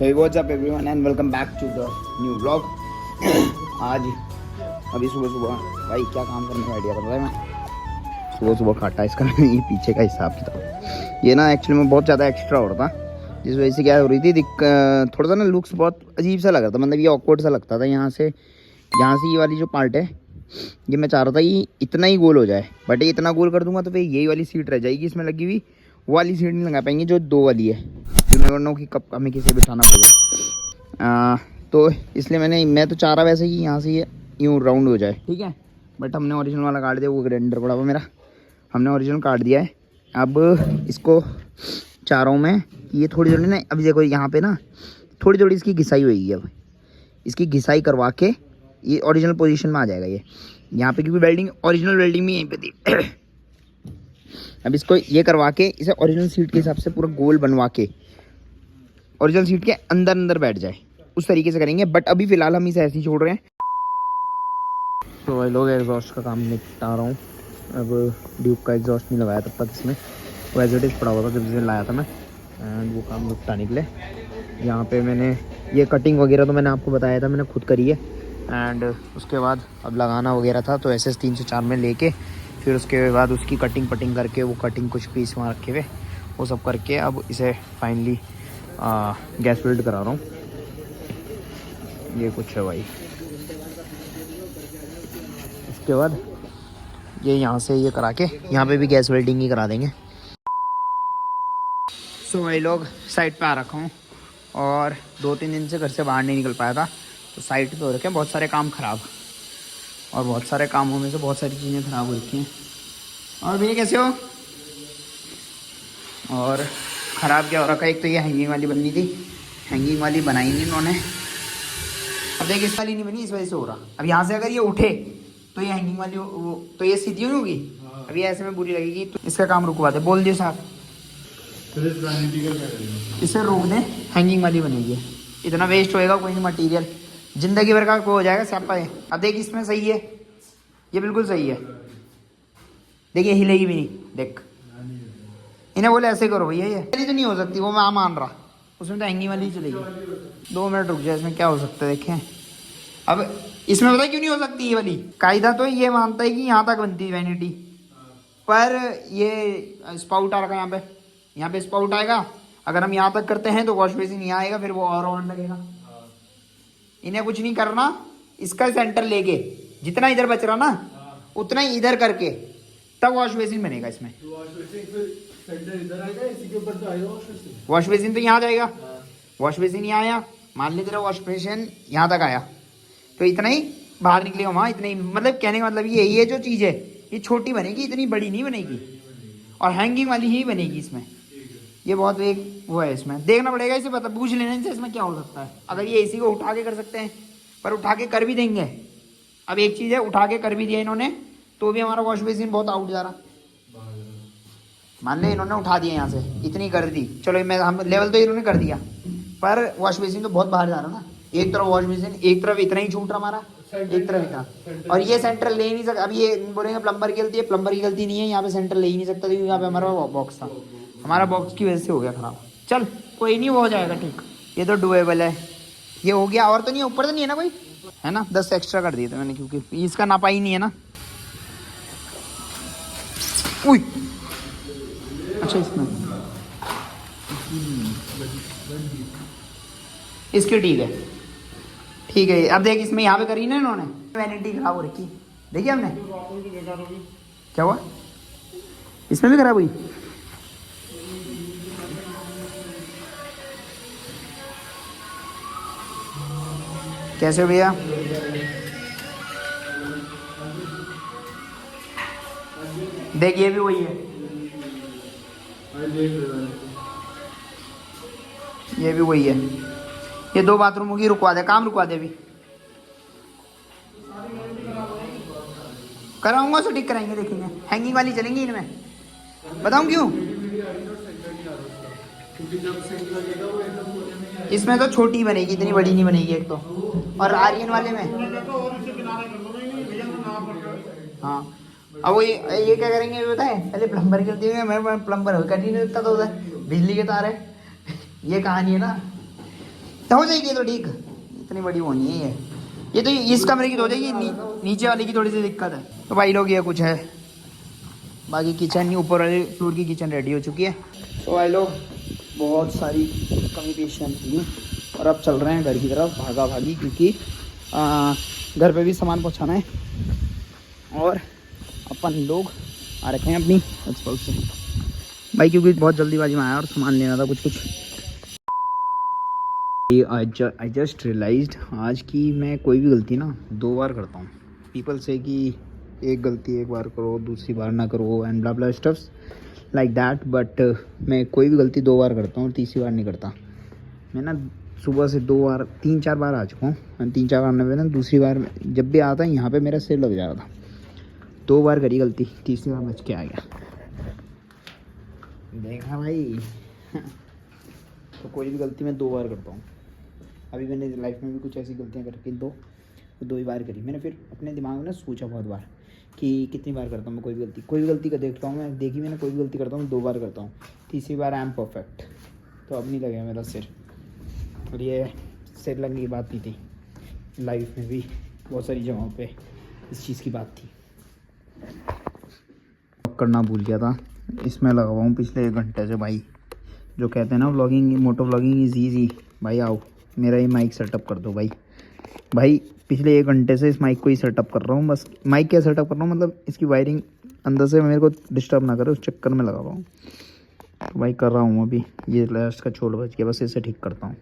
So what's up everyone and welcome back to the new vlog. आज अभी सुबह सुबह भाई क्या काम करने का आइडिया कर रहा है मैं सुबह सुबह काटा इसका ये पीछे का हिसाब किताब ये ना एक्चुअली में बहुत ज़्यादा एक्स्ट्रा हो रहा था जिस वजह से क्या हो रही थी थोड़ा सा ना लुक्स बहुत अजीब सा लग रहा था मतलब ये ऑकवर्ड सा लगता था यहाँ से ये वाली जो पार्ट है ये मैं चाह रहा था ये इतना ही गोल हो जाए बट ये इतना गोल कर दूंगा तो फिर यही वाली सीट रह जाएगी इसमें लगी हुई वो वाली सीट नहीं लगा पाएंगे जो दो वाली है नो कि कब हमें किसी बिठाना पड़ेगा तो इसलिए मैं तो चाह रहा वैसे कि यहाँ से ये यूँ राउंड हो जाए ठीक है बट हमने ओरिजिनल वाला काट दिया वो ग्राइंडर पड़ा हुआ मेरा हमने ओरिजिनल काट दिया है। अब इसको चाह रहा हूँ मैं कि ये थोड़ी थोड़ी ना अभी देखो यहाँ पे ना थोड़ी थोड़ी इसकी घिसाई होगी अब इसकी घिसाई करवा के ये ओरिजिनल पोजीशन में आ जाएगा ये यहाँ पे क्योंकि वेल्डिंग ओरिजिनल वेल्डिंग भी यहीं पे थी। अब इसको ये करवा के इसे ओरिजिनल सीट के हिसाब से पूरा गोल बनवा के ओरिजिनल सीट के अंदर अंदर बैठ जाए उस तरीके से करेंगे बट अभी फ़िलहाल हम इसे ऐसे ही छोड़ रहे हैं। तो भाई लोग एग्जॉस्ट का काम निपटा रहा हूँ। अब ड्यूक का एग्जॉस्ट नहीं लगाया तब तक इसमें वो एज इट इज़ पड़ा हुआ था जब इसे लाया था मैं एंड वो काम निपटाने के लिए यहाँ पे मैंने ये कटिंग वगैरह तो मैंने आपको बताया था मैंने खुद करी है एंड उसके बाद अब लगाना वगैरह था तो SS 304 में लेके फिर उसके बाद उसकी कटिंग करके वो कटिंग कुछ पीस वहाँ रखे हुए वो सब करके अब इसे फाइनली गैस वेल्ड करा रहा हूँ। ये कुछ है भाई उसके बाद ये यहाँ से ये करा के यहाँ पे भी गैस वेल्डिंग ही करा देंगे। सो भाई लोग साइट पे आ रखा हूँ और 2-3 दिन से घर से बाहर नहीं निकल पाया था तो साइट पे हो रखे हैं बहुत सारे काम ख़राब और बहुत सारे कामों में से बहुत सारी चीज़ें ख़राब हो रखी हैं। और भैया कैसे हो? और ख़राब क्या हो रखा है एक तो ये हैंगिंग वाली बननी थी हैंगिंग वाली बनाई नहीं इन्होंने। अब देखिए इस वाली नहीं बनी इस वजह से हो रहा। अब यहाँ से अगर ये उठे तो ये हैंगिंग वाली तो ये सीधी नहीं होगी अब ये ऐसे में बुरी लगेगी तो इसका काम रुकवा दे बोल दिए साहब इसे रोक दें हैंगिंग वाली बनेगी इतना वेस्ट होएगा कोई नहीं मटेरियल ज़िंदगी भर का वो हो जाएगा स्यापा है। अब देख इसमें सही है ये बिल्कुल सही है देखिए हिलेगी भी नहीं देख इन्हें बोले ऐसे करो भैया ये तो नहीं हो सकती वो मैं मान रहा उसमें तो हैंगिंग वाली ही चलेगी। 2 मिनट रुक जाए इसमें क्या हो सकता है देखें। अब इसमें पता क्यों नहीं हो सकती ये वाली कायदा तो ये मानता है कि यहाँ तक बनती है वैनिटी पर ये स्पाउट आ रखा है यहाँ पे स्पाउट आएगा अगर हम यहाँ तक करते हैं तो वॉश बेसिन यहाँ आएगा फिर वो और लगेगा। इन्हें कुछ नहीं करना इसका सेंटर लेके जितना इधर बच रहा ना उतना ही इधर करके तब वॉश बेसिन बनेगा इसमें। वॉश बेसिन तो यहाँ जाएगा वॉश बेसिन यहाँ आया मान लीजिए वॉश बेसिन यहाँ तक आया तो इतना ही बाहर निकलेगा वहाँ इतना ही मतलब कहने का मतलब ये जो चीज़ है ये छोटी बनेगी इतनी बड़ी नहीं बनेगी और हैंगिंग वाली ही बनेगी इसमें। ये बहुत एक वो है इसमें देखना पड़ेगा इसे पता पूछ लेने से इसमें क्या हो सकता है। अगर ये इसी को उठा के कर सकते हैं पर उठा के कर भी देंगे। अब एक चीज़ है उठा के कर भी दिया इन्होंने तो भी हमारा वॉश बेसिन बहुत आउट जा रहा मान ले इन्होंने उठा दिया यहाँ से इतनी कर दी चलो मैं हम लेवल तो इन्होंने कर दिया पर वॉश बेसिन तो बहुत बाहर जा रहा ना एक तरफ वॉश बेसिन एक तरफ इतना ही छूट रहा हमारा एक तरफ इतना और ये सेंटर ले ही नहीं सकता। अब ये बोलेंगे प्लम्बर की गलती है प्लम्बर की गलती नहीं है यहाँ पे सेंटर ले ही नहीं सकता क्योंकि यहाँ पे हमारा बॉक्स था हमारा बॉक्स की वजह से हो गया खराब। चल कोई नहीं वो हो जाएगा ठीक ये तो डुएबल है ये हो गया और तो नहीं ऊपर तो नहीं है ना कोई है ना 10 एक्स्ट्रा कर दिए थे मैंने क्योंकि इसका नापा ही नहीं है ना। उई अच्छा इसमें इसकी ठीक है अब देख इसमें यहाँ पे करी ना इन्होंने वैनिटी खराब हो रखी देखिए हमने क्या हुआ इसमें भी खराब हुई। कैसे भैया देख ये भी वही है ये भी वही है ये 2 बाथरूमों की रुकवा दे काम रुकवा दे अभी कराऊंगा तो ठीक कराएंगे देखेंगे हैंगिंग वाली चलेंगी इनमें बताऊं क्यों इसमें तो छोटी बनेगी इतनी बड़ी नहीं बनेगी एक तो और आर्यन वाले में हाँ अब वो ये क्या करेंगे पता है पहले प्लम्बर कर दिए मैं प्लम्बर कर ही नहीं देता तो उधर बिजली के तार है ये कहानी है ना तो हो जाएगी तो ठीक, इतनी बड़ी वो नहीं है ये तो इस कमरे की तो हो जाएगी, नीचे वाले की थोड़ी सी दिक्कत है। तो भाई लोग ये कुछ है, बाकी किचन ऊपर वाले फ्लोर की किचन रेडी हो चुकी है। तो भाई लोग बहुत सारी कमी पेशियाँ थी और अब चल रहे हैं घर की तरफ भागा भागी, क्योंकि घर पे भी सामान पहुंचाना है और अपन लोग आ रखे हैं अपनी एक्सपल से भाई, क्योंकि बहुत जल्दीबाजी में आया और सामान लेना था कुछ। आई जस्ट रियलाइज्ड आज की मैं कोई भी गलती ना 2 बार करता हूँ। पीपल से कि एक गलती एक बार करो, दूसरी बार ना करो and blah blah stuffs like that, but मैं कोई भी गलती 2 बार करता हूँ और तीसरी बार नहीं करता। मैं ना सुबह से 2 बार 3-4 बार आ चुका हूँ, 3-4 बार में ना दूसरी बार जब भी आता है यहाँ पे मेरा सिर लग जा रहा था। 2 बार करी गलती, तीसरी बार बच के आ गया। देखा भाई तो कोई भी गलती मैं 2 बार करता हूँ। अभी मैंने लाइफ में भी कुछ ऐसी गलतियाँ करके 2 ही बार करी। मैंने फिर अपने दिमाग में ना सोचा बहुत बार कि कितनी बार करता हूँ मैं कोई भी गलती का देखता हूँ मैं, देखी मैंने कोई भी गलती करता हूँ 2 बार करता हूँ, तीसरी बार आई एम परफेक्ट। तो अब नहीं लगेगा मेरा सिर, और ये सिर लगने की बात नहीं थी, लाइफ में भी बहुत सारी जगहों पे इस चीज़ की बात थी। करना भूल गया था, इसमें लगा हुआ हूँ पिछले 1 घंटे से भाई। जो कहते हैं ना vlogging, moto vlogging is easy. भाई आओ मेरा ही माइक सेटअप कर दो भाई पिछले 1 घंटे से इस माइक को ही सेटअप कर रहा हूँ। बस माइक क्या सेटअप कर रहा हूँ, मतलब इसकी वायरिंग अंदर से मेरे को डिस्टर्ब ना करे, उस चक्कर में लगा हुआ हूँ। तो भाई कर रहा हूँ अभी, ये लास्ट का छोड़ बच गया, बस इसे ठीक करता हूँ।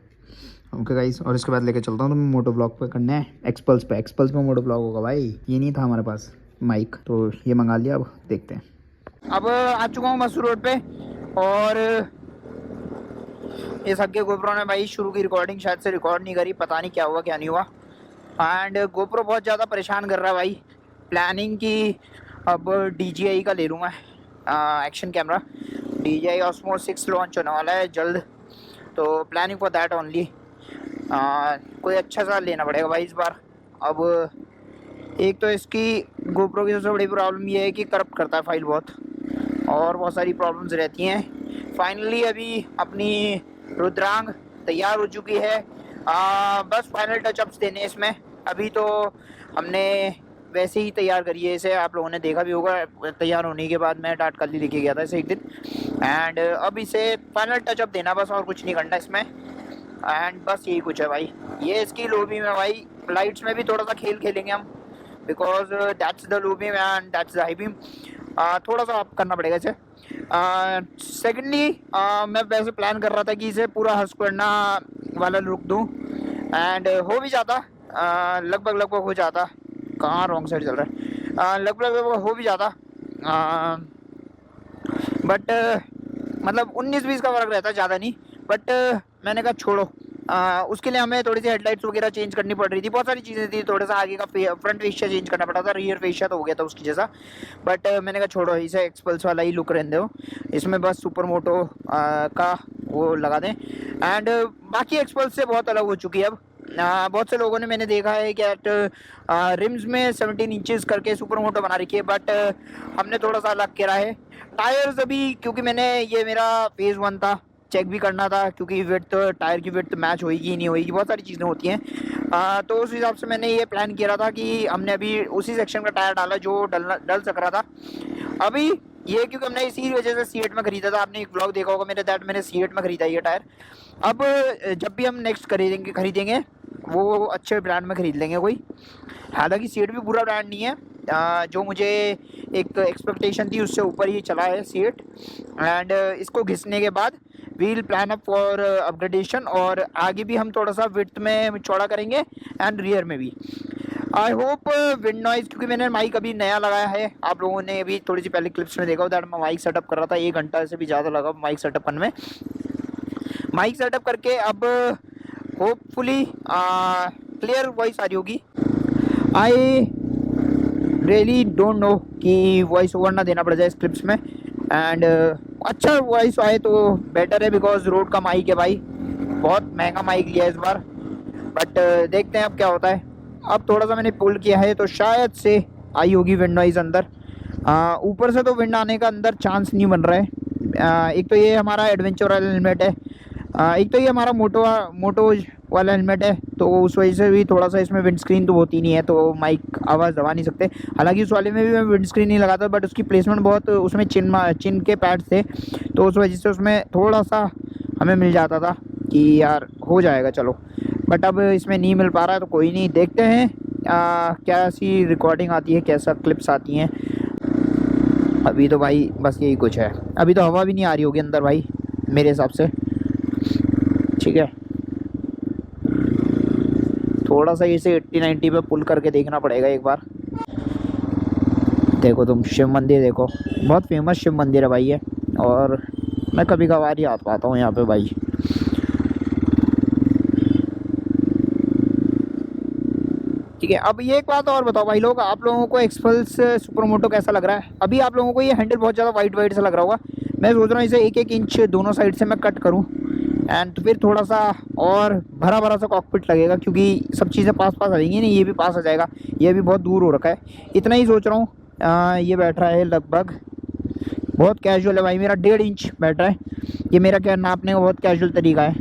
ओके गाइस, और इसके बाद लेके चलता हूँ तो मैं मोटो ब्लॉग पे करना है एक्सपल्स पे मोटो ब्लॉग होगा भाई। ये नहीं था हमारे पास माइक, तो ये मंगा लिया, अब देखते हैं। अब आ चुका हूँ मसूर रोड पे और इस हक के गोप्रो ने भाई शुरू की रिकॉर्डिंग शायद से रिकॉर्ड नहीं करी, पता नहीं क्या हुआ क्या नहीं हुआ। एंड गोप्रो बहुत ज़्यादा परेशान कर रहा है भाई। प्लानिंग की अब DJI का ले लूँगा action camera. DJI Osmo 6 launch होने वाला है जल्द, तो प्लानिंग फॉर दैट ओनली। कोई अच्छा सा लेना पड़ेगा भाई इस बार। अब एक तो इसकी गोप्रो की सबसे बड़ी प्रॉब्लम ये है कि करप्ट करता है फाइल बहुत, और बहुत सारी प्रॉब्लम्स रहती हैं। फाइनली अभी अपनी रुद्रांग तैयार हो चुकी है, बस फाइनल टचअप्स देने इसमें। अभी तो हमने वैसे ही तैयार करी है इसे, आप लोगों ने देखा भी होगा। तैयार होने के बाद मैं डाटकली लेके गया था इसे एक दिन, एंड अब इसे फाइनल टचअप देना बस, और कुछ नहीं करना इसमें। एंड बस यही कुछ है भाई। ये इसकी लॉबी में भाई लाइट्स में भी थोड़ा सा खेल खेलेंगे हम, because that's the lobby and that's the high beam. थोड़ा सा आप करना पड़ेगा इसे। सेकेंडली मैं वैसे प्लान कर रहा था कि इसे पूरा हस्क्वर्ना वाला लुक दूँ, एंड हो भी जाता, लगभग हो जाता। कहाँ रॉन्ग साइड चल रहा है, लगभग हो भी जाता, बट मतलब 19-20 का फ़र्क रहता, ज़्यादा नहीं। बट मैंने कहा छोड़ो, उसके लिए हमें थोड़ी सी हेडलाइट्स वगैरह चेंज करनी पड़ रही थी, बहुत सारी चीज़ें थी। थोड़ा सा आगे का फ्रंट फेशिया चेंज करना पड़ा था, रियर फेशिया तो हो गया था उसकी जैसा। बट मैंने कहा छोड़ो, इसे एक्सपल्स वाला ही लुक रहने दो, इसमें बस सुपर मोटो का वो लगा दें। एंड बाकी एक्सपल्स से बहुत अलग हो चुकी है अब। बहुत से लोगों ने मैंने देखा है कि रिम्स में 17 इंचेस करके सुपर मोटो बना रखी है, बट हमने थोड़ा सा अलग करा है। टायर्स अभी, क्योंकि मैंने ये मेरा फेज़ 1 था, चेक भी करना था, क्योंकि विड्थ टायर की विड्थ मैच होएगी नहीं होएगी, बहुत सारी चीज़ें होती हैं। तो उस हिसाब से मैंने ये प्लान किया था कि हमने अभी उसी सेक्शन का टायर डाला जो डल सक रहा था। अभी ये क्योंकि हमने इसी वजह से सीएट में खरीदा था, आपने एक ब्लॉग देखा होगा मेरे, दैट मैंने सीएट में खरीदा ये टायर। अब जब भी हम नेक्स्ट खरीदेंगे वो अच्छे ब्रांड में खरीद लेंगे कोई। हालांकि सीएट भी बुरा ब्रांड नहीं है, जो मुझे एक एक्सपेक्टेशन थी उससे ऊपर ही चला है सीएट। एंड इसको घिसने के बाद we'll plan up for upgradation, और आगे भी हम थोड़ा सा विड्थ में चौड़ा करेंगे एंड रियर में भी। आई होप विंड नॉइज़, क्योंकि मैंने माइक अभी नया लगाया है, आप लोगों ने अभी थोड़ी सी पहले क्लिप्स में देखा हो दैट मैं माइक सेटअप कर रहा था। 1 घंटा से भी ज़्यादा लगा माइक सेटअप करने में। माइक सेटअप करके अब होपफुली क्लियर वॉइस आ रही होगी। आई रियली डोंट नो कि वॉइस ओवर ना देना पड़ जाए स्क्रिप्ट्स में, एंड अच्छा वॉइस आए तो बेटर है, बिकॉज रोड का माइक है भाई, बहुत महंगा माइक लिया है इस बार। बट देखते हैं अब क्या होता है। अब थोड़ा सा मैंने पुल किया है तो शायद से आई होगी विंड नॉइज़ अंदर। ऊपर से तो विंड आने का अंदर चांस नहीं बन रहा है। एक तो ये हमारा एडवेंचर वाला हेलमेट है, एक तो ये हमारा मोटो वाला हेलमेट है, तो उस वजह से भी थोड़ा सा इसमें विंड स्क्रीन तो होती नहीं है, तो माइक आवाज़ दबा नहीं सकते। हालांकि उस वाले में भी मैं विंड स्क्रीन नहीं लगाता, बट उसकी प्लेसमेंट बहुत, उसमें चिन के पैड थे, तो उस वजह से उसमें थोड़ा सा हमें मिल जाता था कि यार हो जाएगा चलो। बट अब इसमें नहीं मिल पा रहा है, तो कोई नहीं, देखते हैं क्या सी रिकॉर्डिंग आती है, कैसा क्लिप्स आती हैं। अभी तो भाई बस यही कुछ है। अभी तो हवा भी नहीं आ रही होगी अंदर भाई मेरे हिसाब से। ठीक है, थोड़ा सा इसे 80-90 पे पुल करके देखना पड़ेगा एक बार। देखो तुम शिव मंदिर देखो, बहुत फेमस शिव मंदिर है भाई ये, और मैं कभी कभार ही आ पाता हूँ यहाँ पे भाई। ठीक है, अब ये एक बात और बताओ भाई लोग, आप लोगों को एक्सपल्स सुपर मोटो कैसा लग रहा है? अभी आप लोगों को ये हैंडल बहुत ज़्यादा वाइड वाइड सा लग रहा होगा। मैं सोच रहा हूँ इसे 1-1 इंच दोनों साइड से मैं कट करूँ, एंड तो फिर थोड़ा सा और भरा भरा सा कॉकपिट लगेगा, क्योंकि सब चीज़ें पास पास आ जाएंगी। नहीं, ये भी पास आ जाएगा, ये भी बहुत दूर हो रखा है। इतना ही सोच रहा हूँ। ये बैठ रहा है लगभग, बहुत कैजुअल है भाई, मेरा 1.5 इंच बैठ रहा है। ये मेरा क्या नापने का बहुत कैजुअल तरीका है,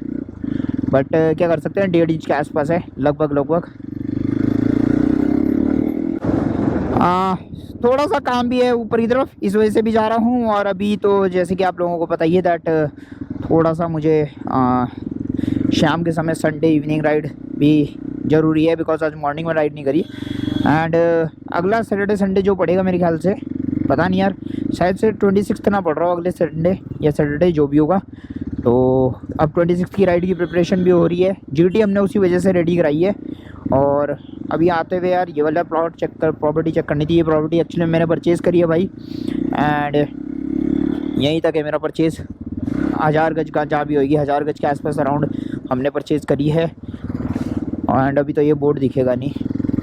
बट क्या कर सकते हैं, 1.5 इंच के आसपास है लगभग लगभग। थोड़ा सा काम भी है ऊपर की तरफ, इस वजह से भी जा रहा हूँ। और अभी तो जैसे कि आप लोगों को पता ही है दैट थोड़ा सा मुझे शाम के समय संडे इवनिंग राइड भी ज़रूरी है, बिकॉज आज मॉर्निंग में राइड नहीं करी। एंड अगला सैटरडे संडे जो पड़ेगा मेरे ख्याल से, पता नहीं यार, शायद से 26 ना पड़ रहा हो अगले संडे या सैटरडे जो भी होगा। तो अब 26 की राइड की प्रिपरेशन भी हो रही है। जीटी हमने उसी वजह से रेडी कराई है। और अभी आते हुए यार ये वाला प्रॉपर्टी चेक करनी थी। ये प्रॉपर्टी एक्चुअली मैंने परचेज़ करी है भाई, एंड यहीं तक है मेरा परचेज़। 1000 गज का जहाँ भी होगी, 1000 गज के आसपास अराउंड हमने परचेज़ करी है। एंड अभी तो ये बोर्ड दिखेगा नहीं,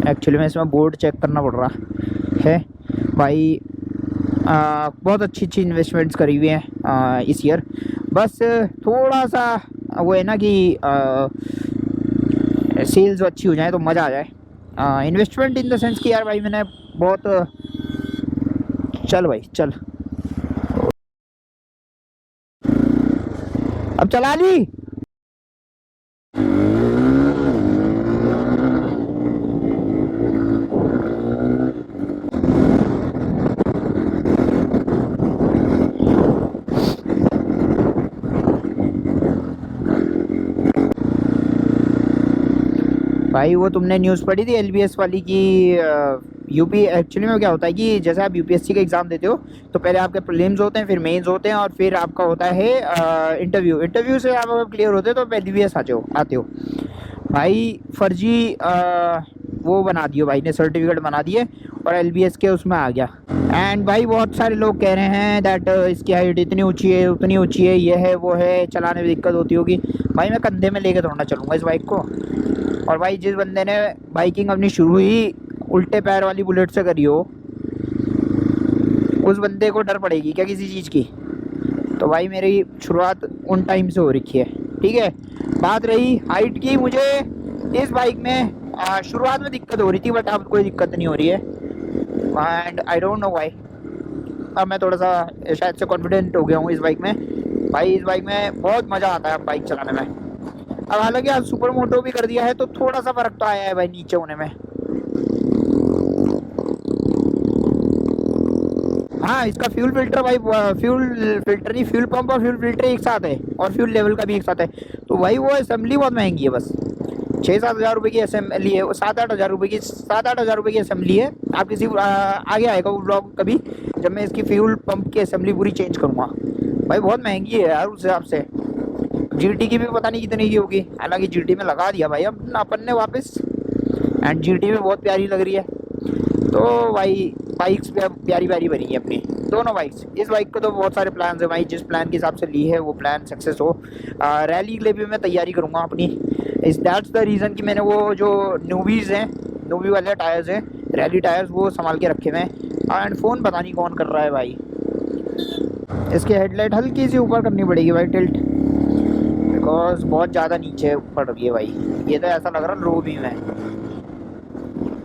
एक्चुअली में इसमें बोर्ड चेक करना पड़ रहा है भाई। बहुत अच्छी अच्छी इन्वेस्टमेंट्स करी हुई हैं इस ईयर। बस थोड़ा सा वो है ना कि सेल्स अच्छी हो जाए तो मज़ा आ जाए। इन्वेस्टमेंट इन द सेंस कि यार भाई मैंने बहुत, चल भाई चल, अब चला ली। भाई वो तुमने न्यूज़ पढ़ी थी एलबीएस वाली की? यूपी एक्चुअली में क्या होता है कि जैसे आप यूपीएससी का एग्ज़ाम देते हो, तो पहले आपके प्रीलिम्स होते हैं, फिर मेंस होते हैं, और फिर आपका होता है इंटरव्यू से आप अगर क्लियर होते हो तो एलबीएस आते हो भाई। फर्जी वो बना दियो भाई ने, सर्टिफिकेट बना दिए, और एलबीएस के उसमें आ गया। एंड भाई बहुत सारे लोग कह रहे हैं दैट इसकी हाइट इतनी ऊंची है, उतनी ऊंची है, ये है वो है, चलाने में दिक्कत होती होगी। भाई मैं कंधे में लेके थोड़ा चलूँगा इस बाइक को। और भाई जिस बंदे ने बाइकिंग अपनी शुरू ही उल्टे पैर वाली बुलेट से करी हो, उस बंदे को डर पड़ेगी क्या किसी चीज़ की? तो भाई मेरी शुरुआत उन टाइम से हो रखी है। ठीक है, बात रही हाइट की, मुझे इस बाइक में शुरुआत में दिक्कत हो रही थी, बट अब कोई दिक्कत नहीं हो रही है। And I don't know why, अब मैं थोड़ा सा शायद से कॉन्फिडेंट हो गया हूँ इस बाइक में। भाई इस बाइक में बहुत मज़ा आता है बाइक चलाने में। अब हालांकि आज सुपर मोटो भी कर दिया है, तो थोड़ा सा फ़र्क तो आया है भाई नीचे होने में। हाँ, इसका फ्यूल फिल्टर भाई, फ्यूल फिल्टर नहीं, फ्यूल पंप और फ्यूल फिल्टर एक साथ है, और फ्यूल लेवल का भी एक साथ है। तो भाई वो असेंबली बहुत महंगी है, बस 6-7 हज़ार रुपये की असेंबली है, 7-8 हज़ार रुपये की, 7-8 हज़ार रुपये की असेंबली है। आप किसी आगे आएगा वो ब्लॉग कभी, जब मैं इसकी फ्यूल पंप की असेंबली पूरी चेंज करूँगा। भाई बहुत महंगी है यार उस हिसाब से। जीटी की भी पता नहीं कितने की होगी, हालांकि जीटी में लगा दिया भाई अब अपन ने वापस, एंड जीटी में बहुत प्यारी लग रही है। तो भाई बाइक्स प्यारी प्यारी बनी है अपनी दोनों बाइक्स। इस बाइक को तो बहुत सारे प्लान्स है भाई, जिस प्लान के हिसाब से ली है वो प्लान सक्सेस हो। रैली के लिए भी मैं तैयारी करूँगा अपनी। इस दैट्स द रीज़न कि मैंने वो जो नूबीज़ हैं, नूबी वाले टायर्स हैं, रैली टायर्स, वो संभाल के रखे हुए हैं। एंड फ़ोन पता नहीं कौन कर रहा है भाई। इसकी हेडलाइट हल्की सी ऊपर करनी पड़ेगी भाई, टिल्ट, बिकॉज बहुत ज़्यादा नीचे पड़ रही है भाई। ये तो ऐसा लग रहा है लो भी में,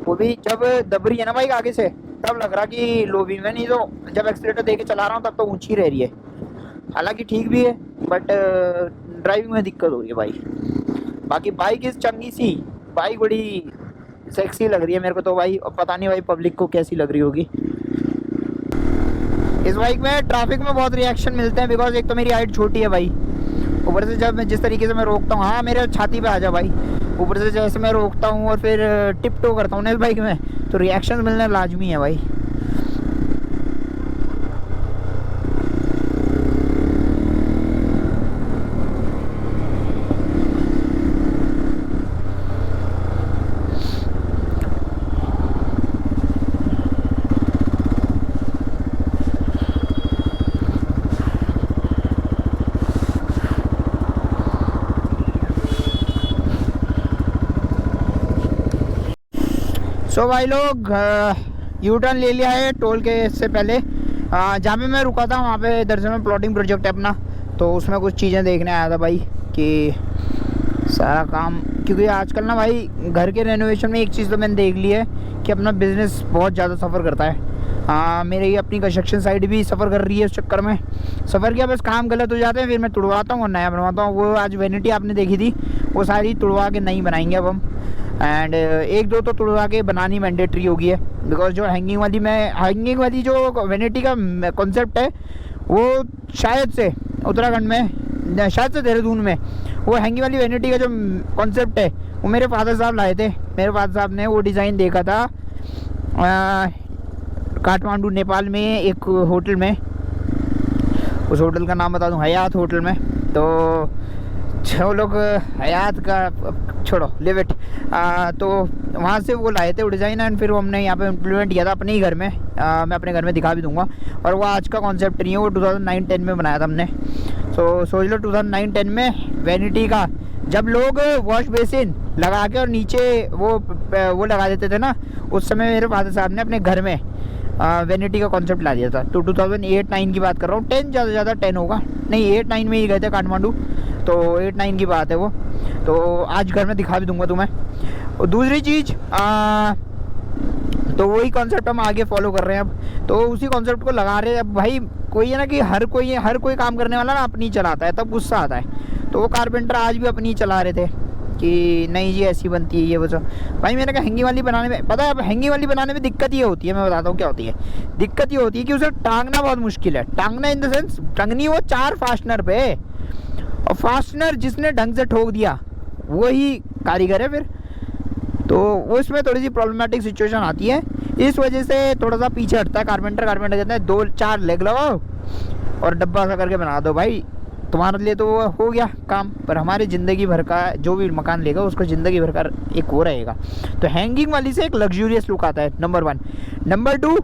वो भी जब दब रही है ना बाइक आगे से, तब लग रहा कि लो भी में, नहीं तो जब एक्सीलेटर दे के चला रहा हूँ तब तो ऊंची रह रही है। हालांकि ठीक भी है, बट ड्राइविंग में दिक्कत हो रही है भाई। बाकी बाइक इस चंगी सी, बाइक बड़ी सेक्सी लग रही है मेरे को तो भाई, और पता नहीं भाई पब्लिक को कैसी लग रही होगी। इस बाइक में ट्रैफिक में बहुत रिएक्शन मिलते हैं, बिकॉज एक तो मेरी हाइट छोटी है भाई, ऊपर से जब मैं जिस तरीके से मैं रोकता हूँ, हाँ मेरे छाती पे आ जा भाई, ऊपर से जैसे मैं रोकता हूँ और फिर टिप टो करता हूँ ना इस बाइक में, तो रिएक्शन मिलना लाजमी है भाई। तो भाई लोग यू टर्न ले लिया है टोल के से पहले। जहाँ पे मैं रुका था वहाँ पे दरअसल में प्लॉटिंग प्रोजेक्ट है अपना, तो उसमें कुछ चीज़ें देखने आया था भाई कि सारा काम, क्योंकि आजकल ना भाई घर के रेनोवेशन में एक चीज़ तो मैंने देख ली है कि अपना बिज़नेस बहुत ज़्यादा सफ़र करता है। मेरे ये अपनी कंस्ट्रक्शन साइट भी सफ़र कर रही है, इस चक्कर में सफ़र किया, बस काम गलत हो जाते हैं, फिर मैं तुड़वाता हूँ और नया बनवाता हूँ। वो आज वेनिटी आपने देखी थी, वो सारी तुड़वा के नई बनाएंगे अब हम, एंड एक दो तो तुड़वा के बनानी मैंडेटरी होगी है, बिकॉज जो हैंगिंग वाली जो वेनिटी का कॉन्सेप्ट है वो शायद से उत्तराखंड में, शायद से देहरादून में, वो हैंगिंग वाली वेनिटी का जो कॉन्सेप्ट है वो मेरे फादर साहब लाए थे। मेरे फादर साहब ने वो डिज़ाइन देखा था काठमांडू नेपाल में एक होटल में, उस होटल का नाम बता दूं, हयात होटल में। तो वो लोग हयात का छोड़ो, लिव इट, तो वहाँ से वो लाए थे वो डिज़ाइन, एंड फिर वो हमने यहाँ पे इम्प्लीमेंट किया था अपने ही घर में। मैं अपने घर में दिखा भी दूंगा, और वो आज का कॉन्सेप्ट नहीं है, वो 2009-10 में बनाया था हमने। सो सोच लो 2009-10 में वेनिटी का जब लोग वॉश बेसिन लगा के और नीचे वो लगा देते थे ना, उस समय मेरे फादर साहब ने अपने घर में वेनिटी का कॉन्सेप्ट ला दिया था। तो 2008-9 की बात कर रहा हूँ, 10 ज़्यादा से ज़्यादा 10 होगा, नहीं 8-9 में ही गए थे काठमांडू, तो 8-9 की बात है वो। तो आज घर में दिखा भी दूंगा तुम्हें। और दूसरी चीज़ तो वही कॉन्सेप्ट हम आगे फॉलो कर रहे हैं अब, तो उसी कॉन्सेप्ट को लगा रहे हैं अब भाई। कोई है ना कि हर कोई काम करने वाला ना अपनी चलाता है, तब गुस्सा आता है। तो वो कारपेंटर आज भी अपनी चला रहे थे कि नहीं जी ऐसी बनती है ये वो सब। भाई मैंने कहा हैंगिंग वाली बनाने में, पता है अब हैंगिंग वाली बनाने में दिक्कत ये होती है, मैं बताता हूँ क्या होती है। दिक्कत ये होती है कि उसे टांगना बहुत मुश्किल है। टांगना इन द सेंस, टंगनी वो 4 फास्टनर पे, और फास्टनर जिसने ढंग से ठोक दिया वही कारीगर है फिर। तो वो इसमें थोड़ी सी प्रॉब्लमेटिक सिचुएशन आती है, इस वजह से थोड़ा सा पीछे हटता है कारपेंटर कहते हैं 2-4 लेग लगाओ और डब्बा सा करके बना दो भाई, तुम्हारे लिए तो वो हो गया काम, पर हमारे ज़िंदगी भर का जो भी मकान लेगा उसको ज़िंदगी भर का एक वो रहेगा। तो हैंगिंग वाली से एक लग्जूरियस लुक आता है, नंबर 1। नंबर 2,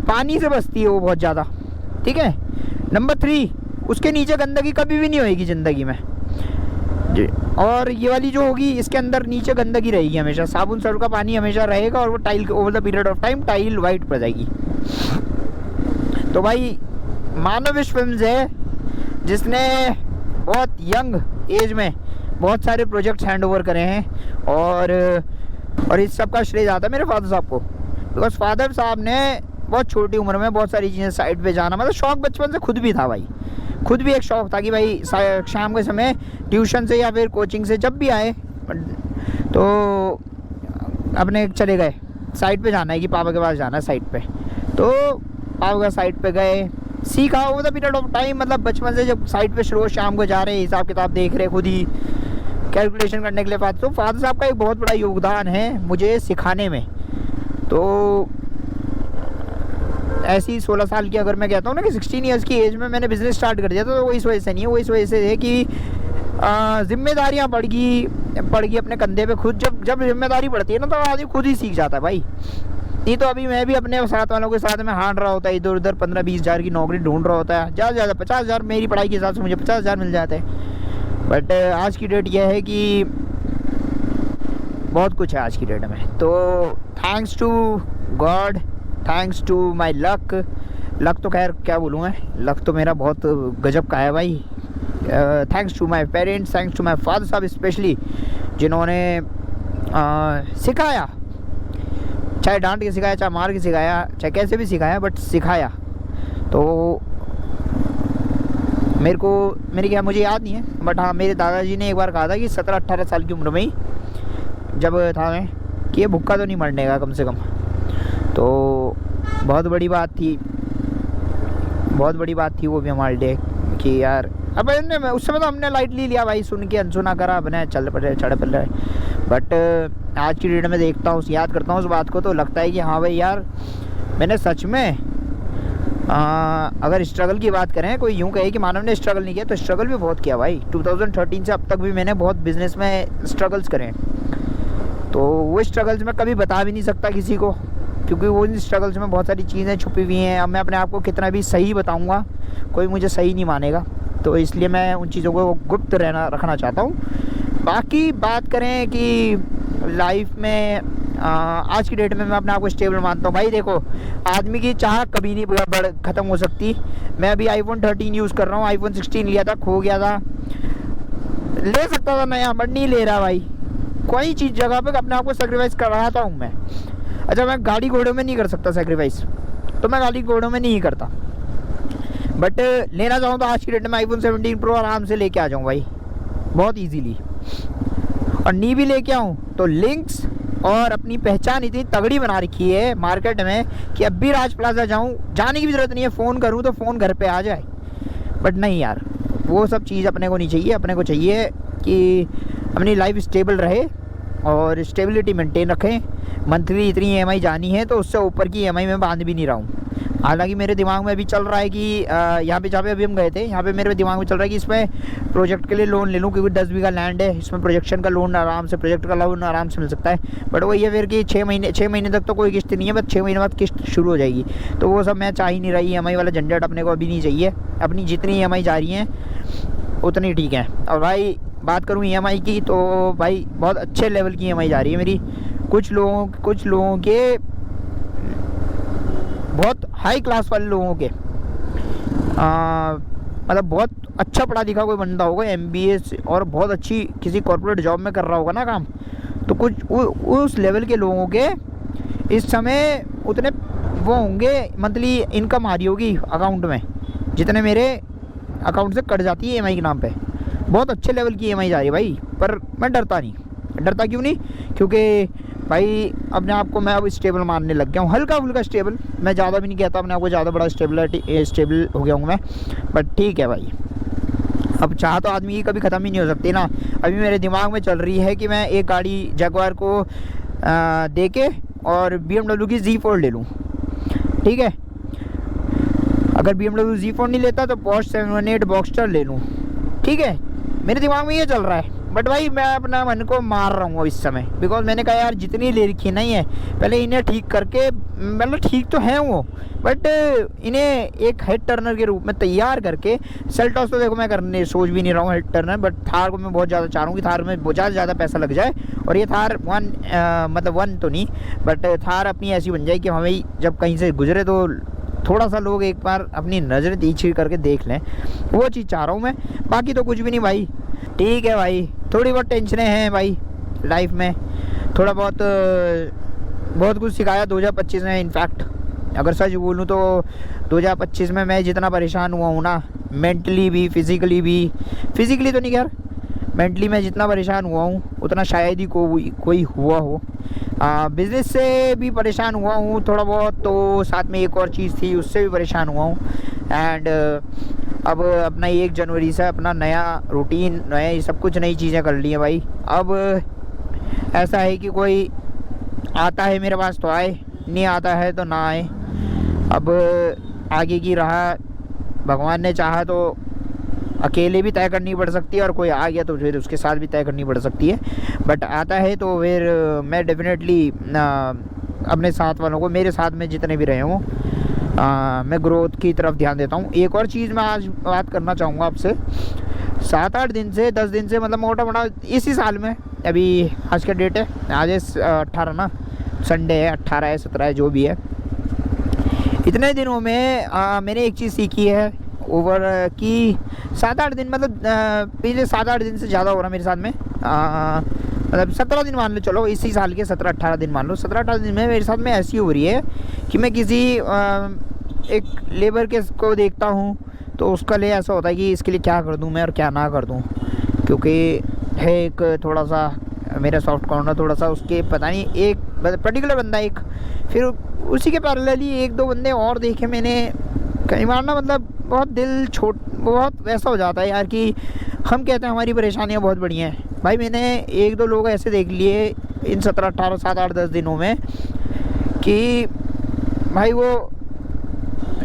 पानी से बचती है वो बहुत ज़्यादा, ठीक है। नंबर 3, उसके नीचे गंदगी कभी भी नहीं होएगी ज़िंदगी में जी। और ये वाली जो होगी इसके अंदर नीचे गंदगी रहेगी हमेशा, साबुन सर्फ का पानी हमेशा रहेगा, और वो tile over the period of time tile white पड़ जाएगी। तो भाई मानव फिल्म्स है जिसने बहुत यंग एज में बहुत सारे प्रोजेक्ट्स हैंड ओवर करे हैं, और इस सब का श्रेय जाता है मेरे फादर साहब को, बिकॉज फादर साहब ने बहुत छोटी उम्र में बहुत सारी चीज़ें साइड पे जाना, मतलब शौक बचपन से खुद भी था भाई, खुद भी एक शौक था कि भाई शाम के समय ट्यूशन से या फिर कोचिंग से जब भी आए तो अपने चले गए साइड पे जाना है कि पापा के पास जाना है साइड पे, तो पापा का साइड पे गए, सीखा over the period of time. मतलब बचपन से जब साइड पे रोज शाम को जा रहे, हिसाब किताब देख रहे, खुद ही कैलकुलेशन करने के लिए तो फादर साहब का एक बहुत बड़ा योगदान है मुझे सिखाने में। तो ऐसी 16 साल की अगर मैं कहता हूँ ना कि 16 ईयर्स की एज में मैंने बिज़नेस स्टार्ट कर दिया था, तो वो इस वजह से नहीं है, वो इस वजह से है कि जिम्मेदारियाँ बढ़ गई अपने कंधे पे खुद। जब जिम्मेदारी बढ़ती है ना तो आदमी खुद ही सीख जाता है भाई। नहीं तो अभी मैं भी अपने साथ वालों के साथ में हांड रहा होता है, इधर उधर 15-20 हज़ार की नौकरी ढूंढ रहा होता है, ज़्यादा से ज़्यादा 50 हज़ार, मेरी पढ़ाई के हिसाब से मुझे 50 हज़ार मिल जाते हैं। बट आज की डेट यह है कि बहुत कुछ है आज की डेट में। तो thanks to God, thanks to my luck तो खैर क्या बोलूँ मैं, लक तो मेरा बहुत गजब का है भाई। Thanks to my parents, thanks to my father साहब स्पेशली, जिन्होंने सिखाया, चाहे डांट के सिखाया, चाहे मार के सिखाया, चाहे कैसे भी सिखाया, बट सिखाया। तो मुझे याद नहीं है, बट हाँ मेरे दादाजी ने एक बार कहा था कि 17-18 साल की उम्र में ही जब था मैं, कि ये भूखा तो नहीं मरने का कम से कम। तो बहुत बड़ी बात थी वो भी हमारे लिए कि यार अब उस समय तो हमने लाइटली लिया भाई, सुन के अनसुना करा, अपने चढ़ पड़ रहे। बट आज की डेट में देखता हूँ, याद करता हूँ उस बात को, तो लगता है कि हाँ भाई यार मैंने सच में अगर स्ट्रगल की बात करें, कोई यूँ कहे कि मानव ने स्ट्रगल नहीं किया, तो स्ट्रगल भी बहुत किया भाई। 2013 से अब तक भी मैंने बहुत बिजनेस में स्ट्रगल्स करे, तो वो स्ट्रगल्स मैं कभी बता भी नहीं सकता किसी को, क्योंकि वो इन स्ट्रगल्स में बहुत सारी चीज़ें छुपी हुई हैं। अब मैं अपने आप को कितना भी सही बताऊंगा, कोई मुझे सही नहीं मानेगा, तो इसलिए मैं उन चीज़ों को गुप्त रखना चाहता हूँ। बाकी बात करें कि लाइफ में आज की डेट में मैं अपने आप को स्टेबल मानता हूँ भाई। देखो, आदमी की चाह कभी नहीं ख़त्म हो सकती। मैं अभी iPhone 13 यूज़ कर रहा हूँ, iPhone 16 लिया था, खो गया था, ले सकता था नया, बट नहीं ले रहा भाई। कोई चीज़ जगह पे अपने आप को सेक्रीफाइस कर रहा था हूँ मैं। अच्छा, मैं गाड़ी घोड़ों में नहीं कर सकता सेक्रीफाइस, तो मैं गाड़ी घोड़ों में नहीं करता, बट लेना चाहूँ तो आज की डेट में iPhone 17 Pro आराम से लेके आ जाऊँ भाई, बहुत इजीली। और नहीं भी लेके आऊँ तो लिंक्स और अपनी पहचान इतनी तगड़ी बना रखी है मार्केट में कि अब भी राज प्लाजा जाऊँ, जाने की भी ज़रूरत नहीं है, फ़ोन करूँ तो फ़ोन घर पे आ जाए। बट नहीं यार, वो सब चीज़ अपने को नहीं चाहिए। अपने को चाहिए कि अपनी लाइफ स्टेबल रहे और स्टेबिलिटी मेंटेन रखें। मंथली इतनी EMI जानी है, तो उससे ऊपर की EMI में बांध भी नहीं रहा हूँ। हालांकि मेरे दिमाग में अभी चल रहा है कि यहाँ पे जहाँ पे अभी हम गए थे, यहाँ पे मेरे दिमाग में चल रहा है कि इसमें प्रोजेक्ट के लिए लोन ले लूँ, क्योंकि 10 बीघा लैंड है, इसमें प्रोजेक्ट का लोन आराम से मिल सकता है। बट वो ये फिर कि 6 महीने तक तो कोई किस्त नहीं है, बस 6 महीने बाद किस्त शुरू हो जाएगी। तो वो सब मैं चाह ही नहीं रही, EMI वाला झंझट अपने को अभी नहीं चाहिए। अपनी जितनी EMI जा रही हैं उतनी ठीक है। और भाई बात करूँ EMI की, तो भाई बहुत अच्छे लेवल की EMI जा रही है मेरी। कुछ लोगों के बहुत हाई क्लास वाले लोगों के मतलब बहुत अच्छा पढ़ा लिखा कोई बंदा होगा, MBA और बहुत अच्छी किसी कॉर्पोरेट जॉब में कर रहा होगा ना काम, तो कुछ उस लेवल के लोगों के इस समय उतने वो होंगे, मंथली इनकम आ रही होगी अकाउंट में, जितने मेरे अकाउंट से कट जाती है EMI के नाम पे। बहुत अच्छे लेवल की EMI जा रही है भाई। पर मैं डरता क्यों नहीं, क्योंकि भाई अपने आप को मैं अब स्टेबल मानने लग गया हूँ, हल्का फुल्का स्टेबल। मैं ज़्यादा भी नहीं कहता अपने आप को ज़्यादा बड़ा स्टेबल हो गया हूँ मैं, बट ठीक है भाई। अब चाह तो आदमी की कभी ख़त्म ही नहीं हो सकती ना। अभी मेरे दिमाग में चल रही है कि मैं एक गाड़ी जगुआर को दे के और BMW की Z4 ले लूँ, ठीक है। अगर BMW Z4 नहीं लेता तो Porsche 718 Boxster ले लूँ, ठीक है। मेरे दिमाग में ये चल रहा है, बट भाई मैं अपना मन को मार रहा हूँ इस समय, बिकॉज मैंने कहा यार जितनी ले रखी नहीं है, पहले इन्हें ठीक करके, मतलब ठीक तो है वो, बट इन्हें एक हेड टर्नर के रूप में तैयार करके। सेल्टॉस तो देखो मैं करने सोच भी नहीं रहा हूँ हेड टर्नर, बट थार को मैं बहुत ज़्यादा चाह रहा हूँ कि थार में बहुत ज़्यादा पैसा लग जाए, और ये थार वन तो नहीं, बट थार अपनी ऐसी बन जाए कि हमें जब कहीं से गुजरे तो थोड़ा सा लोग एक बार अपनी नज़र तीछी करके देख लें, वो चीज़ चाह रहा हूँ मैं। बाकी तो कुछ भी नहीं भाई, ठीक है भाई। थोड़ी बहुत टेंशनें हैं भाई लाइफ में, थोड़ा बहुत कुछ सिखाया 2025 में। इनफैक्ट अगर सच बोलूँ तो 2025 में मैं जितना परेशान हुआ हूँ ना, मेंटली भी फिज़िकली तो नहीं खैर, मेंटली मैं जितना परेशान हुआ हूँ उतना शायद ही कोई हुआ हो। बिज़नेस से भी परेशान हुआ हूँ थोड़ा बहुत, तो साथ में एक और चीज़ थी उससे भी परेशान हुआ हूँ। एंड अब अपना 1 जनवरी से अपना नया रूटीन, नया सब कुछ नई चीज़ें कर ली हैं भाई। अब ऐसा है कि कोई आता है मेरे पास तो आए, नहीं आता है तो ना आए। अब आगे की राह भगवान ने चाहा तो अकेले भी तय करनी पड़ सकती है, और कोई आ गया तो फिर उसके साथ भी तय करनी पड़ सकती है। बट आता है तो फिर मैं डेफिनेटली अपने साथ वालों को, मेरे साथ में जितने भी रहे हों, मैं ग्रोथ की तरफ ध्यान देता हूँ। एक और चीज़ मैं आज बात करना चाहूँगा आपसे। 7-8 दिन से 10 दिन से, मतलब मोटा मोटा इसी साल में, अभी आज का डेट है, आज है 18 ना, संडे है, 18 है 17 है जो भी है, इतने दिनों में मैंने एक चीज़ सीखी है ओवर कि 7-8 दिन, मतलब पिछले 7-8 दिन से ज़्यादा हो रहा मेरे साथ में, मतलब 17 दिन मान लो, चलो इसी साल के 17-18 दिन मान लो। 17-18 दिन में मेरे साथ में ऐसी हो रही है कि मैं किसी एक लेबर के को देखता हूँ तो उसका लिए ऐसा होता है कि इसके लिए क्या कर दूं मैं और क्या ना कर दूं, क्योंकि है एक थोड़ा सा मेरा सॉफ्ट कॉर्नर थोड़ा सा उसके पता नहीं एक पर्टिकुलर बंदा एक, फिर उसी के पैरेलली एक दो बंदे और देखे मैंने। कई बार ना मतलब बहुत दिल बहुत ऐसा हो जाता है यार कि हम कहते हैं हमारी परेशानियां बहुत बढ़िया हैं भाई। मैंने एक दो लोग ऐसे देख लिए इन 17 18 7 8 10 दिनों में कि भाई वो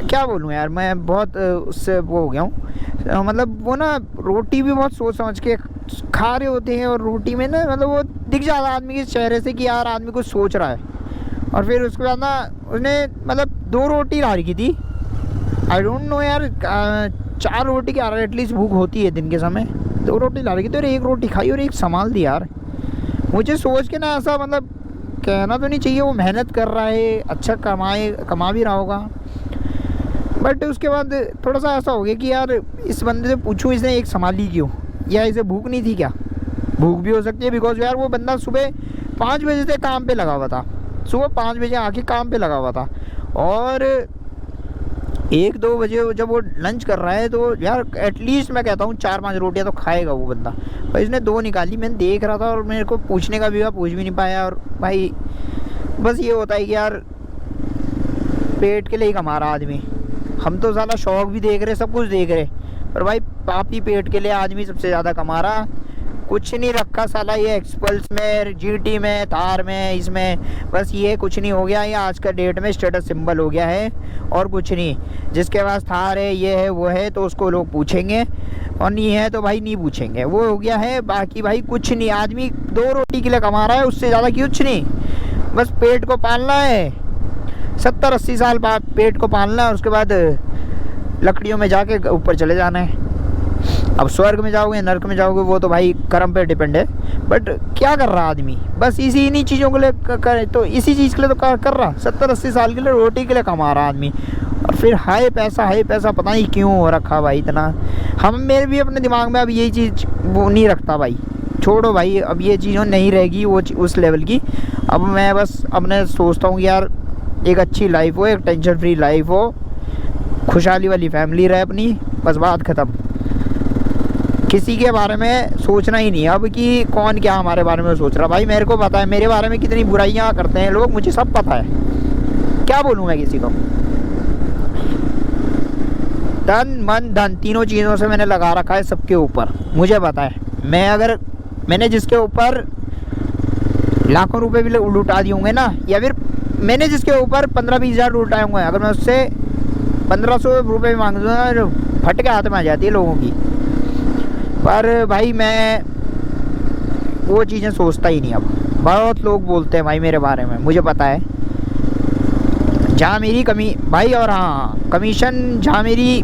क्या बोलूँ यार, मैं बहुत उससे वो हो गया हूँ। मतलब वो ना रोटी भी बहुत सोच समझ के खा रहे होते हैं, और रोटी में ना मतलब वो दिख जाता आदमी के चेहरे से कि यार आदमी कुछ सोच रहा है। और फिर उसके बाद ना उसने मतलब 2 रोटी ला रखी थी, आई डोंट नो यार 4 रोटी की एटलीस्ट भूख होती है दिन के समय। 2 रोटी ला रखी थी और 1 रोटी खाई और 1 संभाल दी यार। मुझे सोच के ना ऐसा मतलब कहना तो नहीं चाहिए, वो मेहनत कर रहा है, अच्छा कमा भी रहा होगा, बट उसके बाद थोड़ा सा ऐसा हो गया कि यार इस बंदे से पूछूं इसने 1 संभाली क्यों, या इसे भूख नहीं थी क्या? भूख भी हो सकती है, बिकॉज यार वो बंदा सुबह 5 बजे से काम पे लगा हुआ था, सुबह 5 बजे आके काम पे लगा हुआ था, और 1-2 बजे जब वो लंच कर रहा है तो यार एटलीस्ट मैं कहता हूँ 4-5 रोटियाँ तो खाएगा वो बंदा। भाई इसने 2 निकाली, मैंने देख रहा था और मेरे को पूछने का भी हुआ, पूछ भी नहीं पाया। और भाई बस ये होता है कि यार पेट के लिए ही कमा रहा आदमी। हम तो साला शौक भी देख रहे, सब कुछ देख रहे, पर भाई पापी पेट के लिए आदमी सबसे ज़्यादा कमा रहा। कुछ नहीं रखा साला ये एक्सपल्स में, जीटी में, थार में, इसमें बस ये कुछ नहीं हो गया, ये आज का डेट में स्टेटस सिंबल हो गया है और कुछ नहीं। जिसके पास थार है, ये है, वो है, तो उसको लोग पूछेंगे, और नहीं है तो भाई नहीं पूछेंगे, वो हो गया है। बाकी भाई कुछ नहीं, आदमी 2 रोटी के लिए कमा रहा है, उससे ज़्यादा कुछ नहीं, बस पेट को पालना है। 70-80 साल बाद पेट को पालना है, उसके बाद लकड़ियों में जाके ऊपर चले जाना है। अब स्वर्ग में जाओगे नरक में जाओगे वो तो भाई कर्म पे डिपेंड है, बट क्या कर रहा आदमी, बस इन्हीं चीज़ों के लिए करे तो इसी चीज़ के लिए तो कर रहा। 70-80 साल के लिए रोटी के लिए कमा रहा आदमी, और फिर हाय पैसा पता नहीं क्यों हो रखा भाई इतना। मेरे भी अपने दिमाग में अब यही चीज़ वो नहीं रखता भाई, छोड़ो भाई, अब ये चीज़ों नहीं रहेगी वो उस लेवल की। अब मैं बस अपने सोचता हूँ कि यार एक अच्छी लाइफ हो, एक टेंशन फ्री लाइफ हो, खुशहाली वाली फैमिली रहे अपनी, बस बात ख़त्म। किसी के बारे में सोचना ही नहीं अब कि कौन क्या हमारे बारे में सोच रहा। भाई मेरे को पता है मेरे बारे में कितनी बुराइयां करते हैं लोग, मुझे सब पता है, क्या बोलूँ मैं किसी को। तन मन धन तीनों चीज़ों से मैंने लगा रखा है सबके ऊपर, मुझे पता है। मैंने जिसके ऊपर लाखों रुपए भी लुटा दिए होंगे ना, या फिर मैंने जिसके ऊपर 15-20 हज़ार लुटाए होंगे, अगर मैं उससे 1500 रुपये भी मांग दूँगा फट के हाथ में आ जाती है लोगों की। पर भाई मैं वो चीज़ें सोचता ही नहीं अब। बहुत लोग बोलते हैं भाई मेरे बारे में, मुझे पता है जहाँ मेरी कमी भाई, और हाँ कमीशन जहाँ मेरी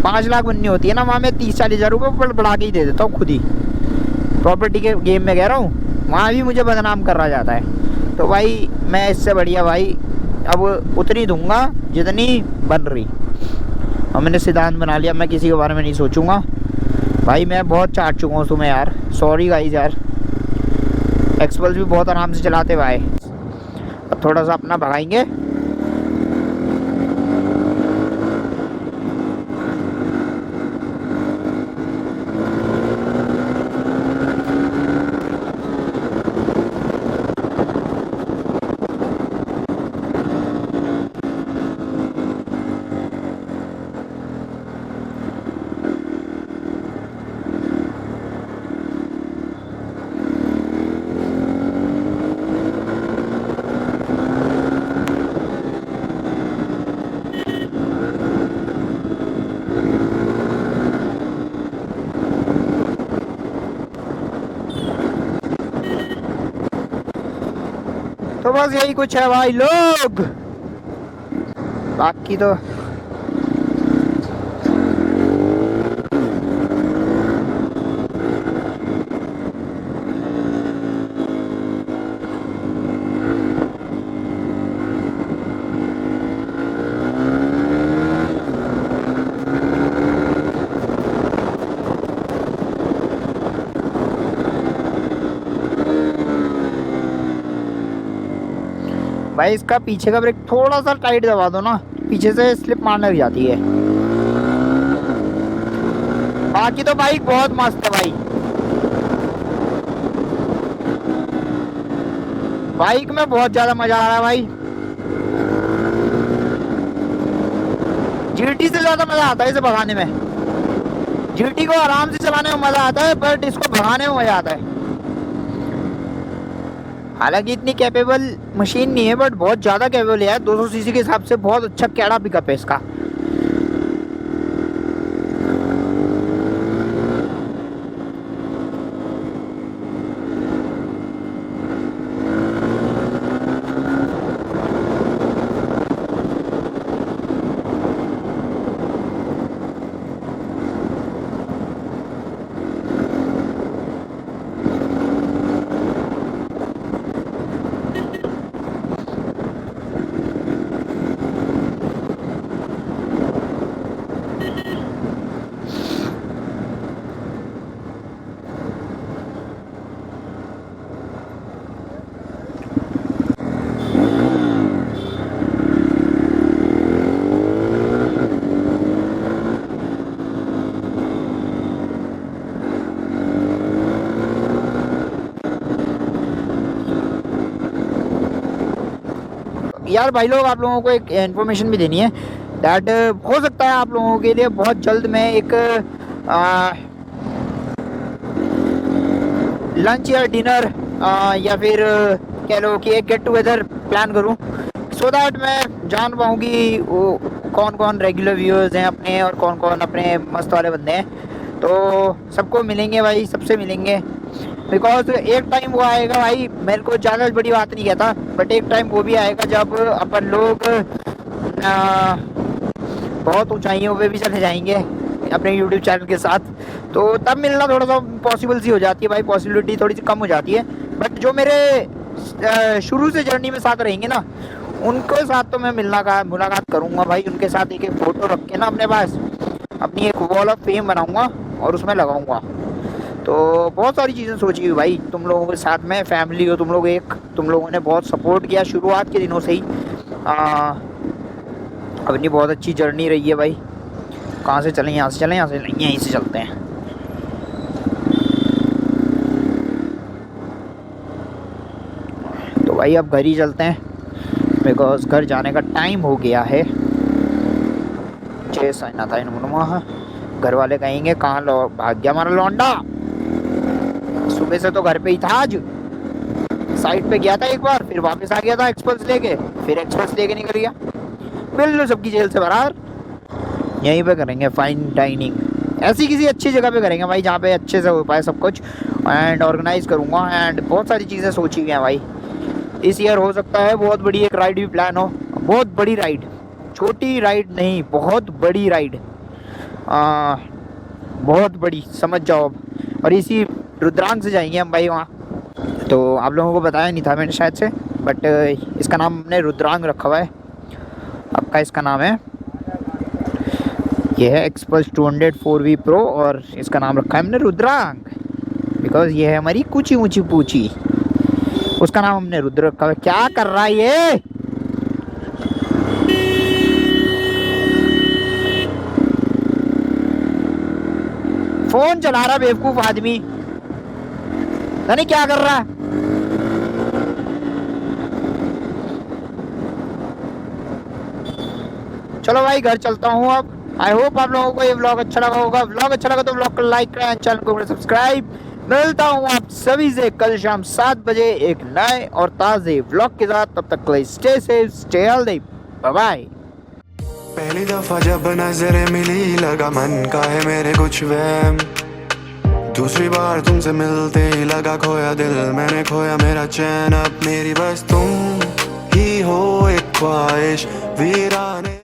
5 लाख बननी होती है ना, वहाँ मैं 30-40 हज़ार रुपये बढ़ा के ही दे देता हूँ खुद ही। प्रॉपर्टी के गेम में कह रहा हूँ, वहाँ भी मुझे बदनाम करा जाता है। तो भाई मैं इससे बढ़िया भाई अब उतनी दूंगा जितनी बन रही। और मैंने सिद्धांत बना लिया, मैं किसी के बारे में नहीं सोचूंगा भाई। मैं बहुत चाट चुका हूँ तुम्हें यार, सॉरी गाइस यार। एक्सपल्स भी बहुत आराम से चलाते हुए आए, अब थोड़ा सा अपना भगाएंगे। तो बस यही कुछ है भाई लोग, बाकी तो भाई इसका पीछे का ब्रेक थोड़ा सा टाइट दबा दो ना, पीछे से स्लिप मारने लग जाती है। बाकी तो बाइक बहुत मस्त है भाई, बाइक में बहुत ज्यादा मजा आ रहा है भाई। जीटी से ज्यादा मजा आता है इसे भगाने में। जीटी को आराम से चलाने में मजा आता है, बट इसको भगाने में मजा आता है। हालांकि इतनी कैपेबल मशीन नहीं है, बट बहुत ज्यादा कैपेबल है। 200 सीसी के हिसाब से बहुत अच्छा कैड़ा पिकअप है इसका। यार भाई लोग, आप लोगों को एक इन्फॉर्मेशन भी देनी है दैट हो सकता है आप लोगों के लिए बहुत जल्द मैं एक लंच या डिनर या फिर कह लो कि एक गेट टुगेदर प्लान करूं, सो दैट मैं जान पाऊँ कि वो कौन कौन रेगुलर व्यूअर्स हैं अपने और कौन कौन अपने मस्त वाले बंदे हैं। तो सबको मिलेंगे भाई, सबसे मिलेंगे। बिकॉज एक टाइम वो आएगा भाई, मेरे को ज़्यादा बड़ी बात नहीं कहता, बट एक टाइम वो भी आएगा जब अपन लोग बहुत ऊंचाइयों पे भी चले जाएंगे अपने यूट्यूब चैनल के साथ। तो तब मिलना थोड़ा सा पॉसिबल सी हो जाती है भाई, पॉसिबिलिटी थोड़ी सी कम हो जाती है। बट जो मेरे शुरू से जर्नी में साथ रहेंगे ना, उनके साथ तो मैं मुलाकात करूँगा भाई। उनके साथ एक फ़ोटो रख के ना अपने पास अपनी एक वॉल ऑफ फेम बनाऊँगा और उसमें लगाऊँगा। तो बहुत सारी चीज़ें सोची हुई भाई तुम लोगों के साथ में, फैमिली हो तुम लोग एक, तुम लोगों ने बहुत सपोर्ट किया शुरुआत के दिनों से ही। अपनी बहुत अच्छी जर्नी रही है भाई। कहाँ से चलें? यहाँ से चलें, यहाँ से यहीं से चलते हैं। तो भाई अब घर ही चलते हैं, बिकॉज घर जाने का टाइम हो गया है। जैसा ना था इन घर वाले कहेंगे कहाँ भाग गया हमारा लौंडा। सुबह से तो घर पे ही था, आज साइड पे गया था एक बार, फिर वापस आ गया था एक्सप्रेस लेके, फिर एक्सप्रेस लेके निकल गया। बिल्कुल सबकी जेल से बाहर। यहीं पे करेंगे फाइन डाइनिंग, ऐसी किसी अच्छी जगह पे करेंगे भाई जहाँ पे अच्छे से हो पाए सब कुछ। एंड ऑर्गेनाइज करूँगा एंड बहुत सारी चीज़ें सोची हुई हैं भाई। इस ईयर हो सकता है बहुत बड़ी एक राइड भी प्लान हो, बहुत बड़ी राइड, छोटी राइड नहीं, बहुत बड़ी राइड, बहुत बड़ी समझ जाओ अब। और इसी रुद्रांग से जाएंगे हम भाई वहाँ। तो आप लोगों को बताया नहीं था मैंने शायद से, बट इसका नाम हमने रुद्रांग रखा हुआ है। आपका इसका नाम है, ये है एक्सपल्स 200 4V Pro और इसका नाम रखा है हमने रुद्रांग, बिकॉज ये है हमारी कुची ऊँची पूची। उसका नाम हमने रुद्र रखा है। क्या कर रहा है ये? फोन चला रहा बेवकूफ आदमी, नहीं क्या कर रहा है। चलो भाई घर चलता हूँ अब। आई होप आप लोगों को ये व्लॉग अच्छा लगा होगा। व्लॉग अच्छा लगा तो व्लॉग को लाइक करें, चैनल को सब्सक्राइब। मिलता हूँ आप सभी से कल शाम 7 बजे एक नए और ताज़े व्लॉग के साथ। तब तक के लिए stay safe, stay healthy, bye bye. पहली दफा जब नजरें मिली लगा मन का है मेरे कुछ वहम। दूसरी बार तुमसे मिलते ही लगा खोया दिल मैंने, खोया मेरा चैन। अब मेरी बस तुम ही हो एक ख्वाहिश वीराने।